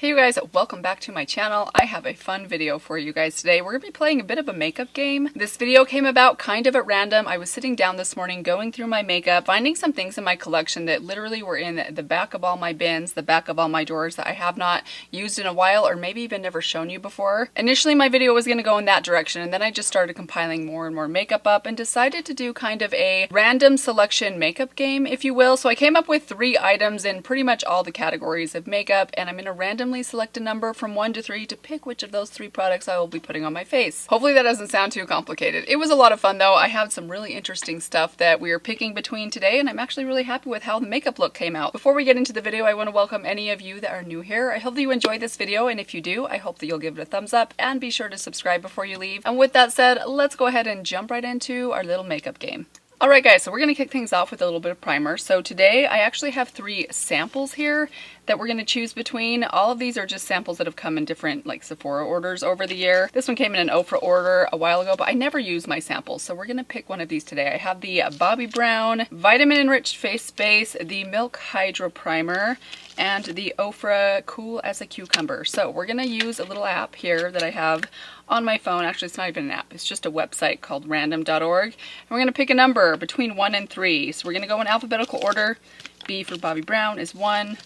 Hey you guys, welcome back to my channel. I have a fun video for you guys today. We're going to be playing a bit of a makeup game. This video came about kind of at random. I was sitting down this morning going through my makeup, finding some things in my collection that literally were in the back of all my bins, the back of all my drawers that I have not used in a while or maybe even never shown you before. Initially my video was going to go in that direction, and then I just started compiling more and more makeup up and decided to do kind of a random selection makeup game, if you will. So I came up with 3 items in pretty much all the categories of makeup, and I'm going to randomly select a number from 1 to 3 to pick which of those 3 products I will be putting on my face. Hopefully that doesn't sound too complicated. It was a lot of fun though. I have some really interesting stuff that we are picking between today, and I'm actually really happy with how the makeup look came out. Before we get into the video, I want to welcome any of you that are new here. I hope that you enjoyed this video, and if you do, I hope that you'll give it a thumbs up and be sure to subscribe before you leave. And with that said, let's go ahead and jump right into our little makeup game. Alright guys, so we're going to kick things off with a little bit of primer. So today I actually have 3 samples here that we're going to choose between. All of these are just samples that have come in different like Sephora orders over the year. This one came in an Ofra order a while ago, but I never use my samples, so we're going to pick one of these today. I have the Bobbi Brown Vitamin Enriched Face Base, the Milk Hydro Primer, and the Ofra Cool as a Cucumber. So we're going to use a little app here that I have on my phone. Actually, it's not even an app. It's just a website called random.org. And we're going to pick a number between 1 and 3. So we're going to go in alphabetical order. B for Bobbi Brown is 1,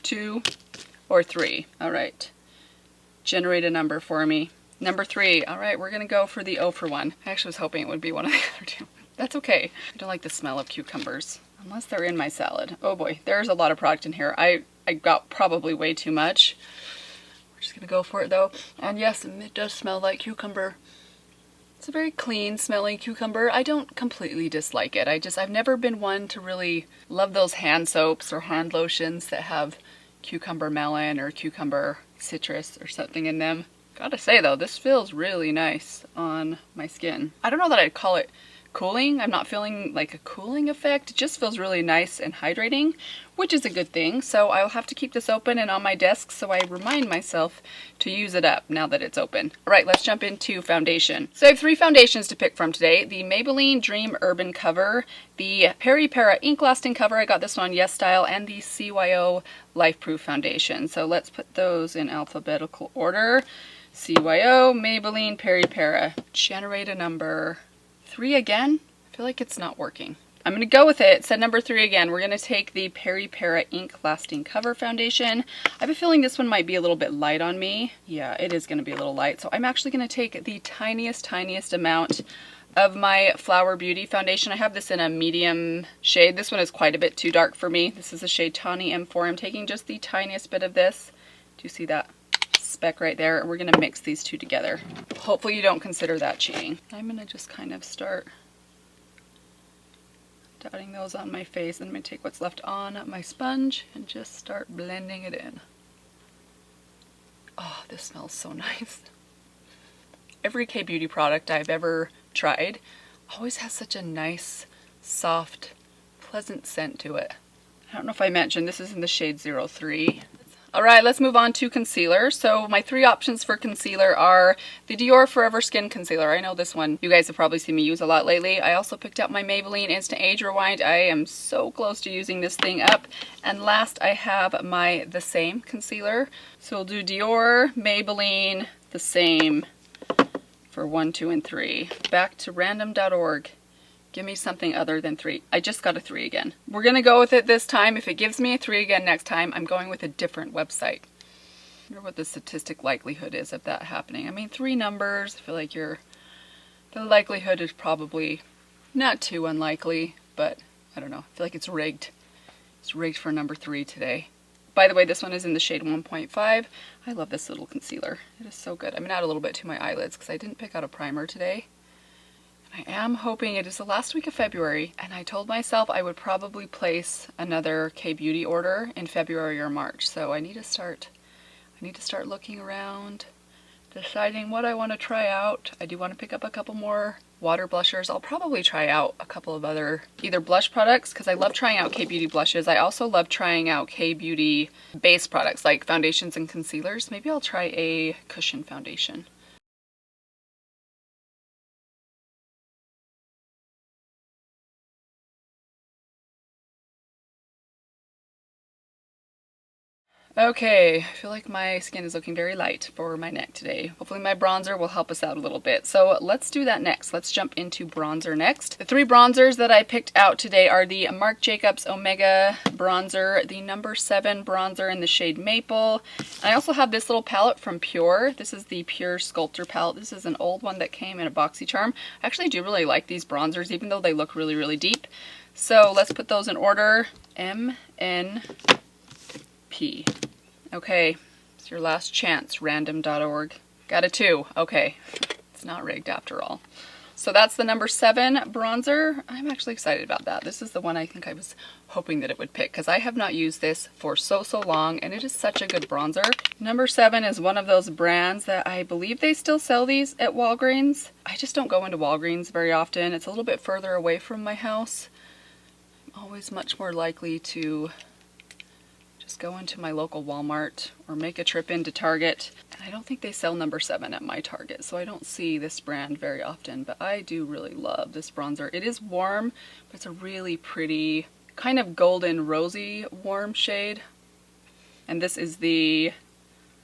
2, or 3. All right. Generate a number for me. Number 3. All right, we're going to go for the Ofra one. I actually was hoping it would be one of the other 2. That's okay. I don't like the smell of cucumbers. Unless they're in my salad. Oh boy, there's a lot of product in here. I got probably way too much. We're just gonna go for it though. And yes, it does smell like cucumber. It's a very clean smelling cucumber. I don't completely dislike it. I've never been one to really love those hand soaps or hand lotions that have cucumber melon or cucumber citrus or something in them. Gotta say though, this feels really nice on my skin. I don't know that I'd call it cooling. I'm not feeling like a cooling effect. It just feels really nice and hydrating, which is a good thing. So I'll have to keep this open and on my desk so I remind myself to use it up now that it's open. All right, let's jump into foundation. So I have 3 foundations to pick from today. The Maybelline Dream Urban Cover, the Peri Para Ink Lasting Cover, I got this one Yes Style, and the CYO Life Proof Foundation. So let's put those in alphabetical order. CYO, Maybelline, Peri Para. Generate a number. 3 again? I feel like it's not working. I'm going to go with it. It said number 3 again. We're going to take the Peri Para Ink Lasting Cover Foundation. I have a feeling this one might be a little bit light on me. Yeah, it is going to be a little light. So I'm actually going to take the tiniest amount of my Flower Beauty foundation. I have this in a medium shade. This one is quite a bit too dark for me. This is a shade Tawny M4. I'm taking just the tiniest bit of this. Do you see that speck right there? And we're going to mix these 2 together. Hopefully you don't consider that cheating. I'm going to just kind of start dotting those on my face, and I'm going to take what's left on my sponge and just start blending it in. Oh, this smells so nice. Every K-Beauty product I've ever tried always has such a nice, soft, pleasant scent to it. I don't know if I mentioned, this is in the shade 03. Alright, let's move on to concealer. So my 3 options for concealer are the Dior Forever Skin Concealer. I know this one you guys have probably seen me use a lot lately. I also picked up my Maybelline Instant Age Rewind. I am so close to using this thing up. And last I have my The Same concealer. So we'll do Dior, Maybelline, The Same for 1, 2, and 3. Back to random.org. Give me something other than 3. I just got a 3 again. We're going to go with it this time. If it gives me a 3 again next time, I'm going with a different website. I wonder what the statistic likelihood is of that happening. I mean, 3 numbers. I feel like the likelihood is probably not too unlikely, but I don't know. I feel like it's rigged. It's rigged for number 3 today. By the way, this one is in the shade 1.5. I love this little concealer. It is so good. I'm going to add a little bit to my eyelids because I didn't pick out a primer today. I am hoping it is the last week of February, and I told myself I would probably place another K-Beauty order in February or March. So I need to start looking around, deciding what I want to try out. I do want to pick up a couple more water blushers. I'll probably try out a couple of other either blush products because I love trying out K-Beauty blushes. I also love trying out K-Beauty base products like foundations and concealers. Maybe I'll try a cushion foundation. Okay, I feel like my skin is looking very light for my neck today. Hopefully my bronzer will help us out a little bit. So let's do that next. Let's jump into bronzer next. The three bronzers that I picked out today are the Marc Jacobs Omega bronzer, the number 7 bronzer in the shade Maple. And I also have this little palette from Pure. This is the Pure Sculptor palette. This is an old one that came in a BoxyCharm. I actually do really like these bronzers, even though they look really, really deep. So let's put those in order. M, N, P. Okay, it's your last chance, random.org. Got a 2. Okay, it's not rigged after all. So that's the number 7 bronzer. I'm actually excited about that. This is the one I think I was hoping that it would pick because I have not used this for so long and it is such a good bronzer. Number 7 is one of those brands that I believe they still sell these at Walgreens. I just don't go into Walgreens very often. It's a little bit further away from my house. I'm always much more likely to just go into my local Walmart or make a trip into Target. And I don't think they sell number 7 at my Target, so I don't see this brand very often, but I do really love this bronzer. It is warm, but it's a really pretty, kind of golden rosy warm shade. And this is the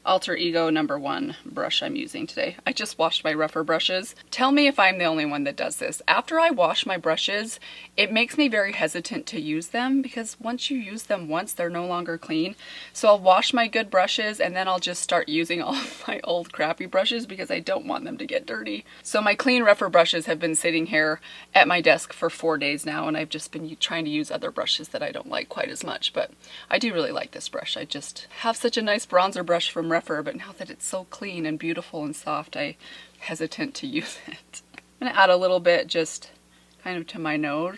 Alter Ego number 1 brush I'm using today. I just washed my rougher brushes. Tell me if I'm the only one that does this. After I wash my brushes, it makes me very hesitant to use them because once you use them once, they're no longer clean. So I'll wash my good brushes and then I'll just start using all of my old crappy brushes because I don't want them to get dirty. So my clean rougher brushes have been sitting here at my desk for 4 days now and I've just been trying to use other brushes that I don't like quite as much, but I do really like this brush. I just have such a nice bronzer brush from Rephr, but now that it's so clean and beautiful and soft, I'm hesitant to use it. I'm gonna add a little bit just kind of to my nose,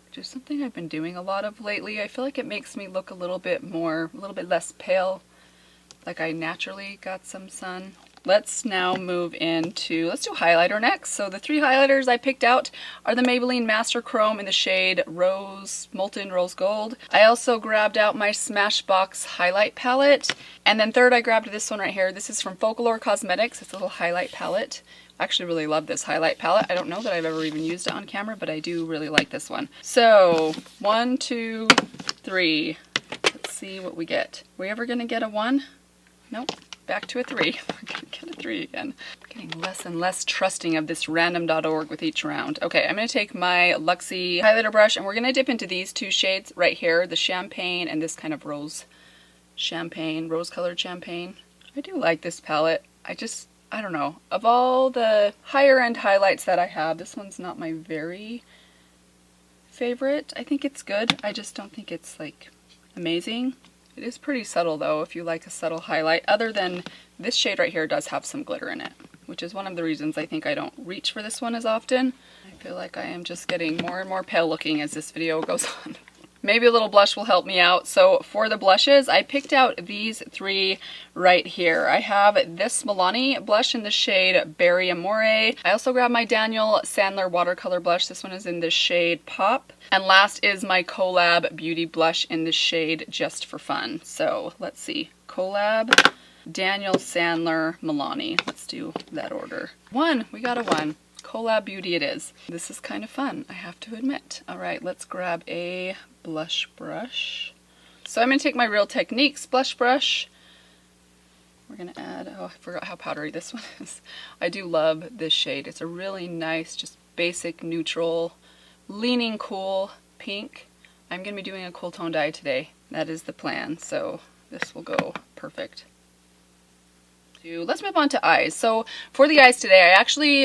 which is something I've been doing a lot of lately. I feel like it makes me look a little bit less pale, like I naturally got some sun. Let's now move into, let's do highlighter next. So the 3 highlighters I picked out are the Maybelline Master Chrome in the shade Molten Rose Gold. I also grabbed out my Smashbox highlight palette. And then third, I grabbed this one right here. This is from Folklore Cosmetics. It's a little highlight palette. I actually really love this highlight palette. I don't know that I've ever even used it on camera, but I do really like this one. So 1, 2, 3. Let's see what we get. Are we ever gonna get a 1? Nope. Back to a 3. We're gonna get a 3 again. I'm getting less and less trusting of this random.org with each round. Okay, I'm gonna take my Luxie highlighter brush and we're gonna dip into these 2 shades right here, the champagne and this kind of rose colored champagne. I do like this palette. I don't know. Of all the higher end highlights that I have, this one's not my very favorite. I think it's good. I just don't think it's like amazing. It is pretty subtle though, if you like a subtle highlight, other than this shade right here does have some glitter in it, which is one of the reasons I think I don't reach for this one as often. I feel like I am just getting more and more pale looking as this video goes on. Maybe a little blush will help me out. So for the blushes, I picked out these 3 right here. I have this Milani blush in the shade Berry Amore. I also grabbed my Daniel Sandler watercolor blush. This one is in the shade Pop. And last is my Collab Beauty blush in the shade Just for Fun. So let's see. Collab, Daniel Sandler, Milani. Let's do that order. 1, we got a 1. Collab Beauty it is. This is kind of fun, I have to admit. All right, let's grab a blush brush. So I'm going to take my Real Techniques blush brush. We're going to add, oh, I forgot how powdery this one is. I do love this shade. It's a really nice, just basic, neutral, leaning cool pink. I'm going to be doing a cool tone dye today. That is the plan, so this will go perfect. Let's move on to eyes. So for the eyes today,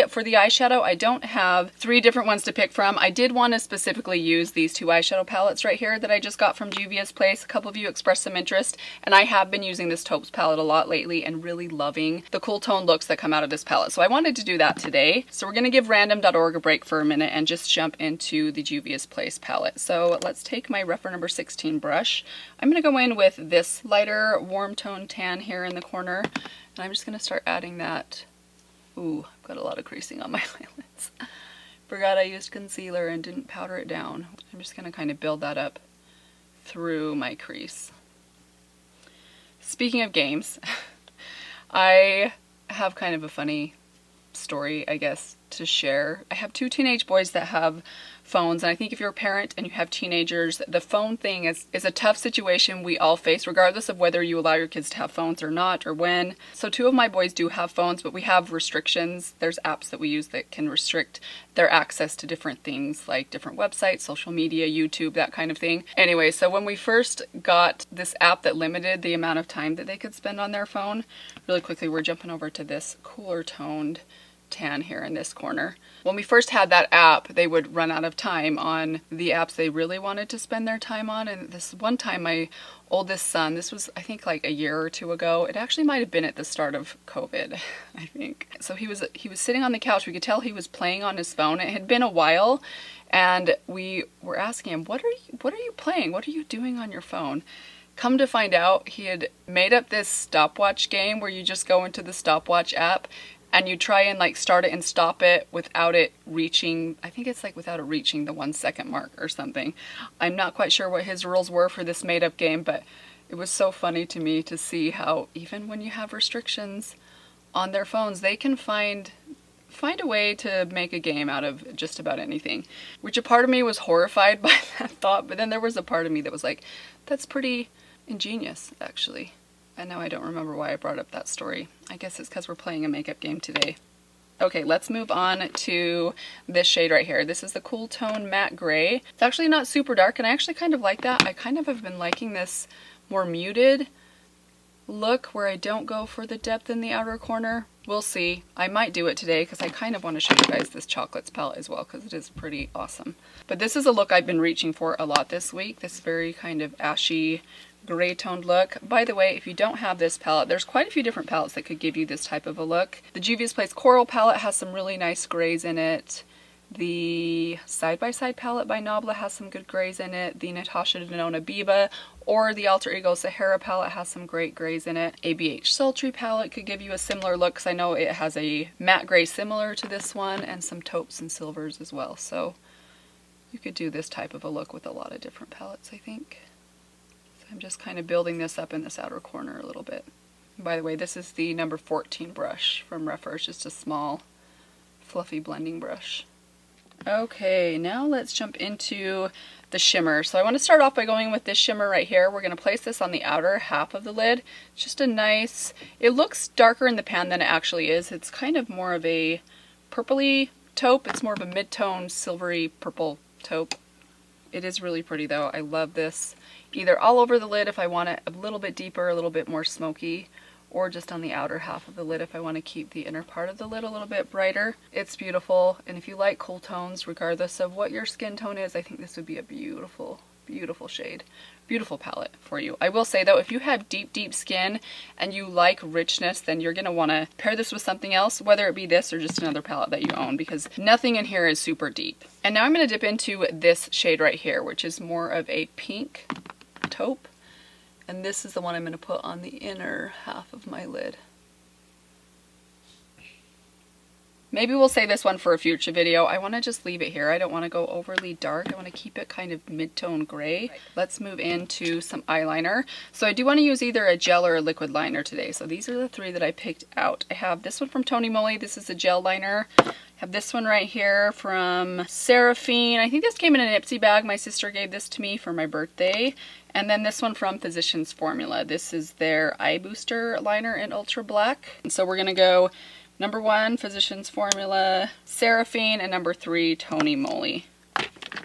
for the eyeshadow, I don't have 3 different ones to pick from. I did want to specifically use these 2 eyeshadow palettes right here that I just got from Juvia's Place. A couple of you expressed some interest, and I have been using this Taupes palette a lot lately and really loving the cool tone looks that come out of this palette. So I wanted to do that today. So we're going to give random.org a break for a minute and just jump into the Juvia's Place palette. So let's take my Rephr number 16 brush. I'm going to go in with this lighter warm tone tan here in the corner. And I'm just going to start adding that. Ooh, I've got a lot of creasing on my eyelids. Forgot I used concealer and didn't powder it down. I'm just going to kind of build that up through my crease. Speaking of games, I have kind of a funny story, I guess, to to share. I have 2 teenage boys that have phones, and I think if you're a parent and you have teenagers, the phone thing is a tough situation we all face, regardless of whether you allow your kids to have phones or not, or when. So 2 of my boys do have phones, but we have restrictions. There's apps that we use that can restrict their access to different things, like different websites, social media, YouTube, that kind of thing. Anyway, so when we first got this app that limited the amount of time that they could spend on their phone, really quickly, we're jumping over to this cooler toned tan here in this corner. When we first had that app, they would run out of time on the apps they really wanted to spend their time on. And this one time, my oldest son, this was I think like a year or 2 ago, it actually might have been at the start of COVID, I think. So he was sitting on the couch. We could tell he was playing on his phone. It had been a while, and we were asking him, what are you playing? What are you doing on your phone? Come to find out, he had made up this stopwatch game where you just go into the stopwatch app and you try and like start it and stop it without it reaching, I think it's like without it reaching the 1 second mark or something. I'm not quite sure what his rules were for this made up game, but it was so funny to me to see how even when you have restrictions on their phones, they can find a way to make a game out of just about anything. Which a part of me was horrified by that thought, but then there was a part of me that was like, that's pretty ingenious, actually. And now I don't remember why I brought up that story. I guess it's because we're playing a makeup game today. Okay, let's move on to this shade right here. This is the Cool Tone Matte Gray. It's actually not super dark, and I actually kind of like that. I kind of have been liking this more muted look where I don't go for the depth in the outer corner. We'll see. I might do it today because I kind of want to show you guys this Chocolates palette as well because it is pretty awesome. But this is a look I've been reaching for a lot this week. This very kind of ashy gray toned look. By the way, if you don't have this palette, there's quite a few different palettes that could give you this type of a look. The Juvia's Place Coral palette has some really nice grays in it. The Side by Side palette by Nabla has some good grays in it. The Natasha Denona Biba or the Alter Ego Sahara palette has some great grays in it. ABH Sultry palette could give you a similar look because I know it has a matte gray similar to this one and some taupes and silvers as well. So you could do this type of a look with a lot of different palettes, I think. I'm just kind of building this up in this outer corner a little bit. And by the way, this is the number 14 brush from Rephr. It's just a small, fluffy blending brush. Okay, now let's jump into the shimmer. So I want to start off by going with this shimmer right here. We're going to place this on the outer half of the lid. It's just a nice, it looks darker in the pan than it actually is. It's kind of more of a purpley taupe. It's more of a mid-tone silvery purple taupe. It is really pretty though. I love this. Either all over the lid if I want it a little bit deeper, a little bit more smoky, or just on the outer half of the lid if I want to keep the inner part of the lid a little bit brighter. It's beautiful, and if you like cool tones, regardless of what your skin tone is, I think this would be a beautiful, beautiful shade. Beautiful palette for you. I will say though, if you have deep, deep skin and you like richness, then you're going to want to pair this with something else, whether it be this or just another palette that you own, because nothing in here is super deep. And now I'm going to dip into this shade right here, which is more of a pink taupe. And this is the one I'm going to put on the inner half of my lid. Maybe we'll save this one for a future video. I want to just leave it here. I don't want to go overly dark. I want to keep it kind of mid-tone gray. Let's move into some eyeliner. So I do want to use either a gel or a liquid liner today. So these are the 3 that I picked out. I have this one from Tony Moly. This is a gel liner. I have this one right here from Seraphine. I think this came in an Ipsy bag. My sister gave this to me for my birthday. And then this one from Physicians Formula. This is their Eye Booster liner in Ultra Black. And so we're going to go number 1, Physicians Formula, Seraphine, and number 3, Tony Moly.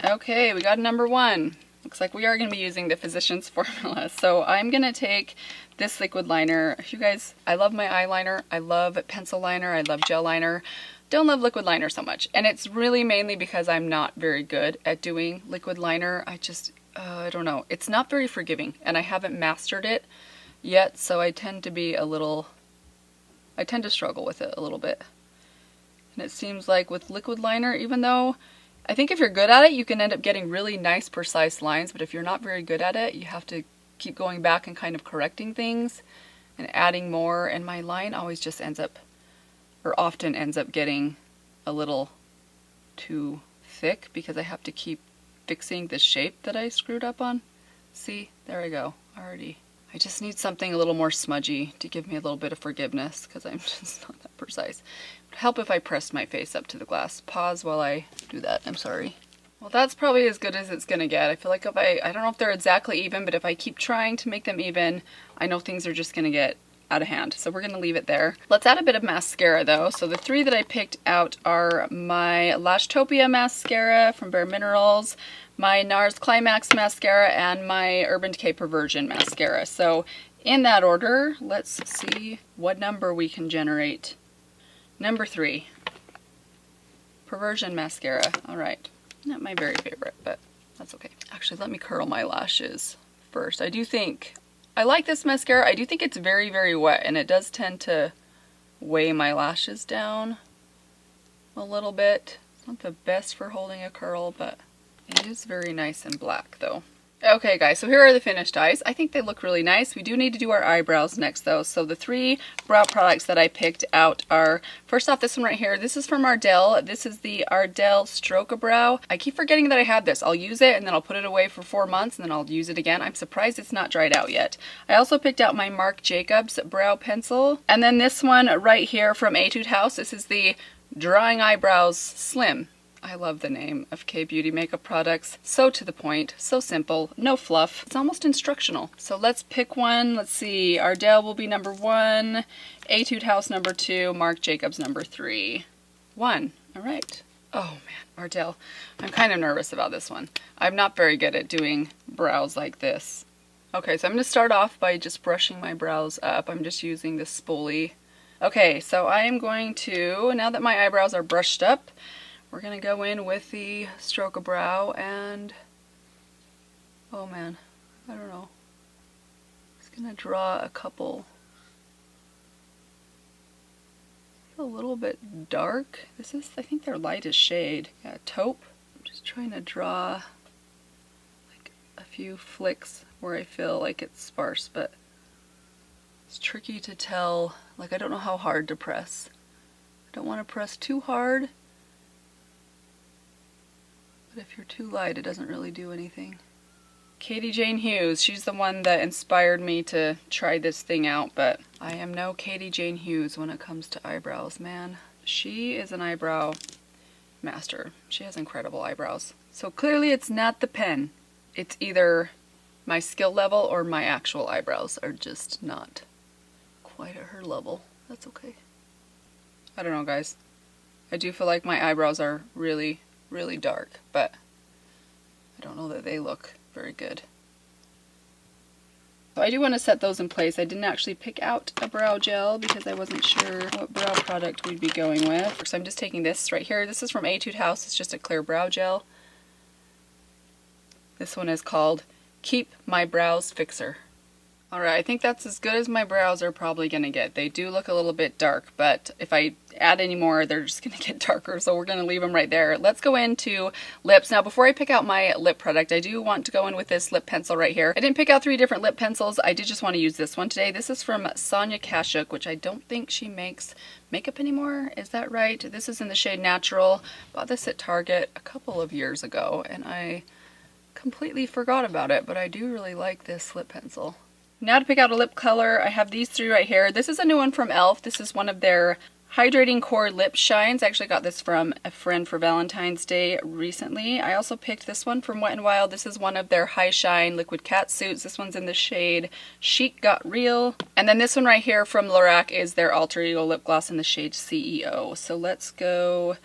Okay, we got a number 1. Looks like we are going to be using the Physicians Formula. So I'm going to take this liquid liner. You guys, I love my eyeliner. I love pencil liner. I love gel liner. Don't love liquid liner so much. And it's really mainly because I'm not very good at doing liquid liner. I don't know. It's not very forgiving, and I haven't mastered it yet, so I tend to struggle with it a little bit. And it seems like with liquid liner, even though I think if you're good at it, you can end up getting really nice, precise lines, but if you're not very good at it, you have to keep going back and kind of correcting things and adding more, and my line always just often ends up getting a little too thick because I have to keep fixing the shape that I screwed up on. See, there I go. I I just need something a little more smudgy to give me a little bit of forgiveness because I'm just not that precise. It would help if I pressed my face up to the glass. Pause while I do that. I'm sorry. Well, that's probably as good as it's gonna get. I feel like if I don't know if they're exactly even, but if I keep trying to make them even, I know things are just gonna get out of hand. So we're gonna leave it there. Let's add a bit of mascara though. So the three that I picked out are my Lashtopia mascara from Bare Minerals, my NARS Climax mascara, and my Urban Decay Perversion mascara. So in that order, let's see what number we can generate. Number 3, Perversion mascara. All right. Not my very favorite, but that's okay. Actually, let me curl my lashes first. I do think, I like this mascara. I do think it's very, very wet, and it does tend to weigh my lashes down a little bit. It's not the best for holding a curl, but it is very nice and black though. Okay guys, so here are the finished eyes. I think they look really nice. We do need to do our eyebrows next though. So the 3 brow products that I picked out are, first off, this one right here. This is from Ardell. This is the Ardell Stroke-A-Brow. I keep forgetting that I had this. I'll use it and then I'll put it away for 4 months and then I'll use it again. I'm surprised it's not dried out yet. I also picked out my Marc Jacobs brow pencil. And then this one right here from Etude House. This is the Drawing Eyebrows Slim. I love the name of K-Beauty makeup products. So to the point, so simple, no fluff. It's almost instructional. So let's pick one. Let's see, Ardell will be number 1, Etude House number 2, Marc Jacobs number 3. 1, all right. Oh man, Ardell. I'm kind of nervous about this one. I'm not very good at doing brows like this. Okay, so I'm gonna start off by just brushing my brows up. I'm just using this spoolie. Okay, so I am going to, now that my eyebrows are brushed up, we're gonna go in with the Stroke-A-Brow and, oh man, I don't know. Just gonna draw a couple. It's a little bit dark. This is, I think, their lightest shade. Yeah, taupe. I'm just trying to draw like a few flicks where I feel like it's sparse, but it's tricky to tell. Like, I don't know how hard to press. I don't want to press too hard. But if you're too light, it doesn't really do anything. Katie Jane Hughes, she's the one that inspired me to try this thing out, but I am no Katie Jane Hughes when it comes to eyebrows, man. She is an eyebrow master. She has incredible eyebrows. So clearly it's not the pen. It's either my skill level or my actual eyebrows are just not quite at her level. That's okay. I don't know, guys. I do feel like my eyebrows are really dark, but I don't know that they look very good. So I do want to set those in place. I didn't actually pick out a brow gel because I wasn't sure what brow product we'd be going with. So I'm just taking this right here. This is from Etude House. It's just a clear brow gel. This one is called Keep My Brows Fixer. Alright, I think that's as good as my brows are probably going to get. They do look a little bit dark, but if I add any more, they're just going to get darker, so we're going to leave them right there. Let's go into lips. Now, before I pick out my lip product, I do want to go in with this lip pencil right here. I didn't pick out 3 different lip pencils. I did just want to use this one today. This is from Sonia Kashuk, which I don't think she makes makeup anymore. Is that right? This is in the shade Natural. Bought this at Target a couple of years ago, and I completely forgot about it, but I do really like this lip pencil. Now to pick out a lip color, I have these 3 right here. This is a new one from e.l.f. This is one of their Hydrating Core Lip Shines. I actually got this from a friend for Valentine's Day recently. I also picked this one from Wet n Wild. This is one of their High Shine Liquid Cat Suits. This one's in the shade Chic Got Real. And then this one right here from Lorac is their Alter Ego Lip Gloss in the shade CEO. So let's go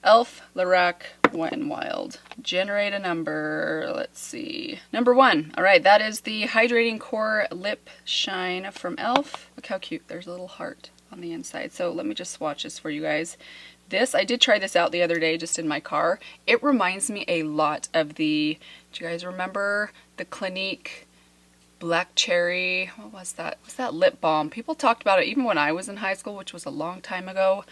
e.l.f., Lorac, Wet n Wild. Generate a number. Let's see. Number 1. Alright, that is the Hydrating Core Lip Shine from e.l.f. Look how cute. There's a little heart on the inside. So let me just swatch this for you guys. This, I did try this out the other day just in my car. It reminds me a lot of the, do you guys remember the Clinique Black Cherry? What was that? What's that lip balm? People talked about it even when I was in high school, which was a long time ago.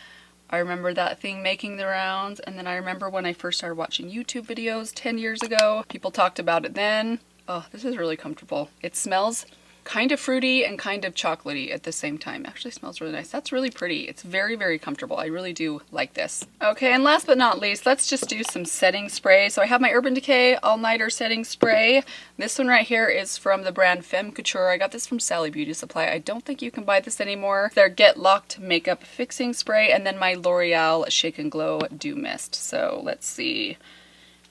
I remember that thing making the rounds, and then I remember when I first started watching YouTube videos 10 years ago, people talked about it then. Oh, this is really comfortable. It smells kind of fruity and kind of chocolatey at the same time. Actually smells really nice. That's really pretty. It's very, very comfortable. I really do like this. Okay, and last but not least, let's just do some setting spray. So I have my Urban Decay All Nighter Setting Spray. This one right here is from the brand Femme Couture. I got this from Sally Beauty Supply. I don't think you can buy this anymore. Their Get Locked Makeup Fixing Spray, and then my L'Oreal Shake and Glow Dew Mist. So let's see.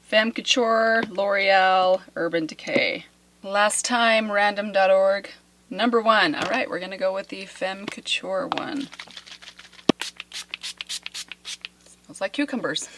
Femme Couture, L'Oreal, Urban Decay. Last time, random.org. Number 1. All right, we're going to go with the Femme Couture one. Smells like cucumbers.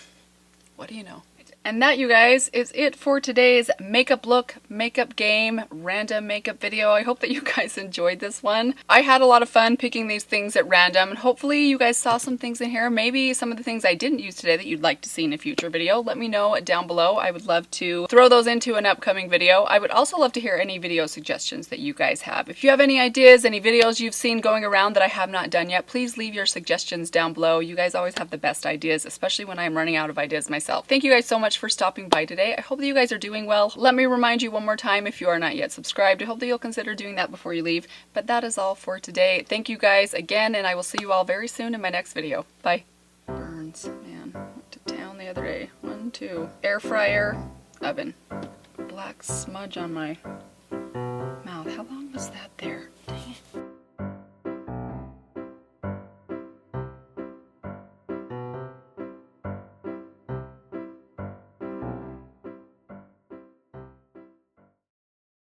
What do you know? And that, you guys, is it for today's makeup look, makeup game, random makeup video. I hope that you guys enjoyed this one. I had a lot of fun picking these things at random, and hopefully you guys saw some things in here. Maybe some of the things I didn't use today that you'd like to see in a future video. Let me know down below. I would love to throw those into an upcoming video. I would also love to hear any video suggestions that you guys have. If you have any ideas, any videos you've seen going around that I have not done yet, please leave your suggestions down below. You guys always have the best ideas, especially when I'm running out of ideas myself. Thank you guys so much for stopping by today. I hope that you guys are doing well. Let me remind you one more time, if you are not yet subscribed, I hope that you'll consider doing that before you leave. But that is all for today. Thank you guys again, and I will see you all very soon in my next video. Bye. Burns, man. Went to town the other day. 1, 2. Air fryer, oven. Black smudge on my mouth. How long was that there?